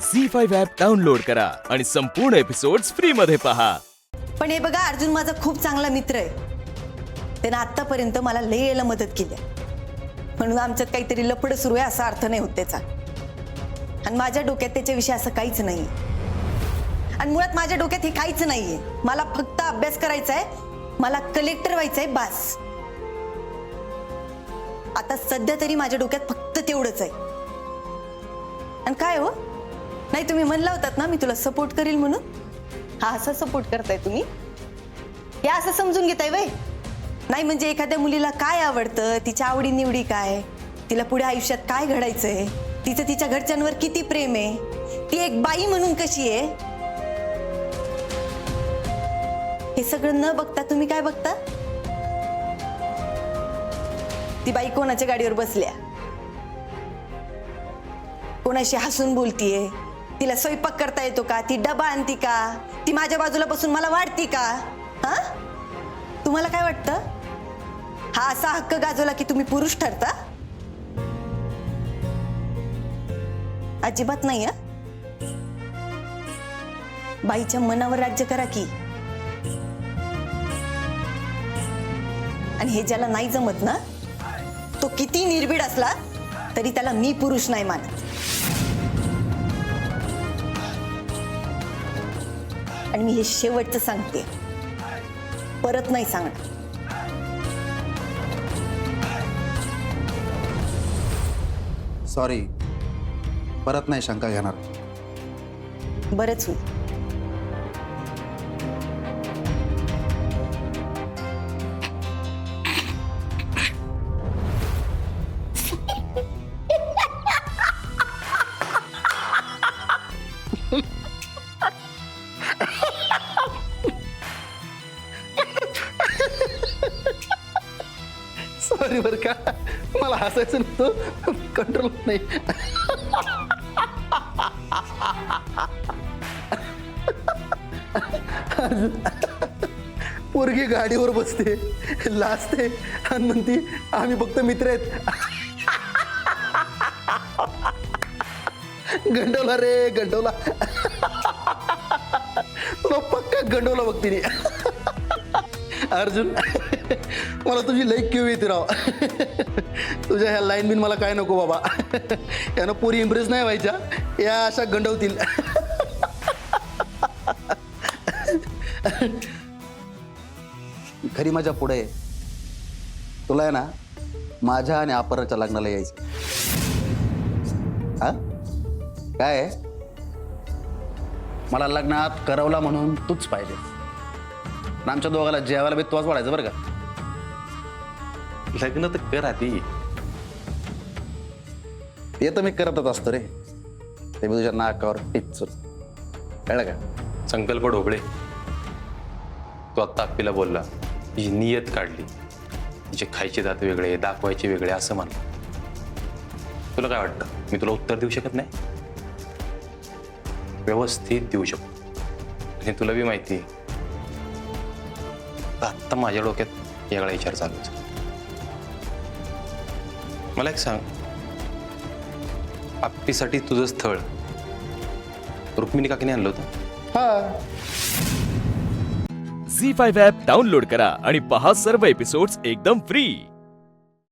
झी5 app download करा आणि संपूर्ण एपिसोड्स फ्री मध्ये पहा. पण हे बघा, अर्जुन माझा खूप चांगला मित्र आहे. त्यानं आतापर्यंत मला लई यायला मदत केली आहे. म्हणून आमच्यात काहीतरी लफडं सुरू आहे असा अर्थ नाही होत त्याचा. आणि माझ्या डोक्यात त्याच्याविषयी असं काहीच नाही. आणि मुळात माझ्या डोक्यात हे काहीच नाहीये. मला फक्त अभ्यास करायचा आहे, मला कलेक्टर व्हायचंय बस. आता सध्या तरी माझ्या डोक्यात फक्त तेवढंच आहे. आणि काय हो, नाही तुम्ही म्हणला होतात ना मी तुला सपोर्ट करील म्हणून. हा असा सपोर्ट करताय तुम्ही? या असं समजून घेताय वय? नाही म्हणजे एखाद्या मुलीला काय आवडतं, तिच्या आवडी निवडी काय, तिला पुढे आयुष्यात काय घडायचंय, तिचं तिच्या घरच्यांवर किती प्रेम आहे, ती एक बाई म्हणून कशी आहे, हे सगळं न बघता तुम्ही काय बघता? ती बाई कोणाच्या गाडीवर बसल्या, कोणाशी हसून बोलतीये, तिला स्वयंपाक करता येतो का, ती डबा आणती का, ती माझ्या बाजूला बसून मला वाढती का? हा, तुम्हाला काय वाटतं? हा असा हक्क गाजवला की तुम्ही पुरुष ठरता? अजिबात नाही. बाईच्या मनावर राज्य करा की. आणि हे ज्याला नाही जमत ना, तो किती निर्भीड असला तरी त्याला मी पुरुष नाही मानत. आणि मी हे शेवटचं सांगते, परत नाही सांगणार. सॉरी, परत नाही शंका घेणार. बरंच होईल. सॉरी बर का, मला हसायचं नव्हतं, कंट्रोल नाही. पोरगी गाडीवर बसते, लाजते आणि म्हणते आम्ही फक्त मित्र आहेत. गंडवला रे गंडवला. तुला पक्का गंडवला बघते. अर्जुन, मला तुझी लई क्यू येते राव. तुझ्या ह्या लाईन बिन मला काय नको बाबा. यानं पोरी इम्प्रेस नाही व्हायच्या, या अशा गंडवतील. खरी मजा पुढे तुला आहे ना, माझ्या आणि अपराच्या लग्नाला यायचं. हा काय आहे? मला लग्नात करवला म्हणून तूच पाहिजे. आमच्या दोघाला जेवायला बी तोच वाढायचं बरं का. लग्न तर कर आधी. ते तर मी करतच असतो रे. ते मी तुझ्या नाकावर टिचून, कळलं का? संकल्प ढोबळे, तू आत्ता अप्पीला बोलला, तिची नियत काढली, तिचे खायचे दात वेगळे, दाखवायचे वेगळे असं म्हणलं. तुला काय वाटतं मी तुला उत्तर देऊ शकत नाही? व्यवस्थित देऊ शकतो. आणि तुला बी माहिती आहे, आत्ता माझ्या डोक्यात वेगळा विचार चालूच. मला एक सांग, आप्पीसाठी तुझं स्थळ रुक्मिणी काकीने आणलं होतं? हा. झी5 ॲप डाउनलोड करा आणि पहा सर्व एपिसोड्स एकदम फ्री.